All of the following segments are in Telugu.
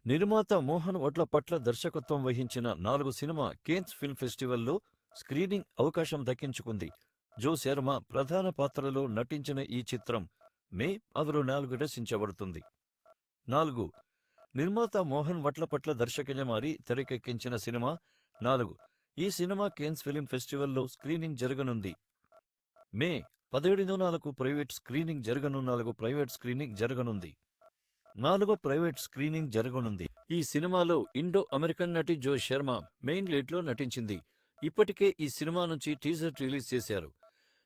నిర్మాత మోహన్ వడ్లపట్ల దర్శకత్వం వహించిన 4 సినిమా కేన్స్ ఫిల్మ్ ఫెస్టివల్లో స్క్రీనింగ్ అవకాశం దక్కించుకుంది. జో శర్మ ప్రధాన పాత్రలో నటించిన ఈ చిత్రం మే 14 ప్రదర్శించబడుతుంది. 4. నిర్మాత మోహన్ వడ్లపట్ల దర్శకజమారి తెరకెక్కించిన సినిమా 4. ఈ సినిమా కేన్స్ ఫిల్మ్ ఫెస్టివల్లో స్క్రీనింగ్ జరగనుంది. మే 17న ప్రైవేట్ స్క్రీనింగ్ జరగనుంది. 4 ప్రైవేట్ స్క్రీనింగ్ జరగనుంది. ఈ సినిమాలో ఇండో అమెరికన్ నటి జో శర్మ మెయిన్ లీడ్లో నటించింది. ఇప్పటికే ఈ సినిమా నుంచి టీజర్ రిలీజ్ చేశారు.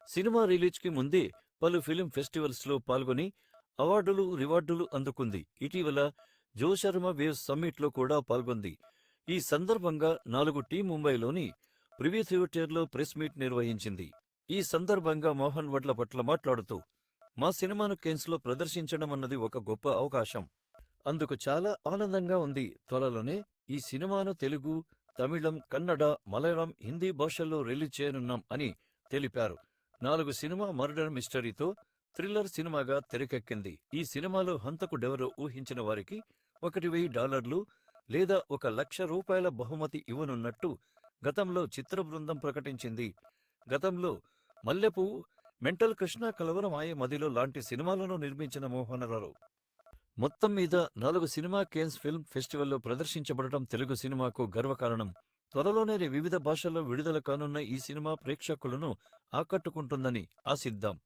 సినిమా రిలీజ్కి ముందే పలు ఫిల్మ్ ఫెస్టివల్స్లో పాల్గొని రివార్డులు అందుకుంది. ఇటీవల జో శర్మ వేవ్స్ సమ్మిట్లో కూడా పాల్గొంది. ఈ సందర్భంగా 4 టీ ముంబైలోని ప్రివ్యూ థియేటర్లో ప్రెస్ మీట్ నిర్వహించింది. ఈ సందర్భంగా మోహన్ వడ్లపట్ల మాట్లాడుతూ, మా సినిమాను కేన్స్లో ప్రదర్శించడం అన్నది ఒక గొప్ప అవకాశం. అందుకు చాలా ఆనందంగా ఉంది. త్వరలోనే ఈ సినిమాను తెలుగు, తమిళం, కన్నడ, మలయాళం, హిందీ భాషల్లో రిలీజ్ చేయనున్నాం అని తెలిపారు. 4 సినిమా మర్డర్ మిస్టరీతో థ్రిల్లర్ సినిమాగా తెరకెక్కింది. ఈ సినిమాలో హంతకుడెవరో ఊహించిన వారికి $1,000 లేదా ₹1,00,000 బహుమతి ఇవ్వనున్నట్టు గతంలో చిత్ర బృందం ప్రకటించింది. గతంలో మల్లెపువ్వు, మెంటల్ కృష్ణ కలవరం ఆయే మదిలో లాంటి సినిమాలను నిర్మించిన మోహనరావు. మొత్తం మీద 4 సినిమా కేన్స్ ఫిల్మ్ ఫెస్టివల్లో ప్రదర్శించబడటం తెలుగు సినిమాకు గర్వకారణం. త్వరలోనే వివిధ భాషల్లో విడుదల కానున్న ఈ సినిమా ప్రేక్షకులను ఆకట్టుకుంటుందని ఆశిద్దాం.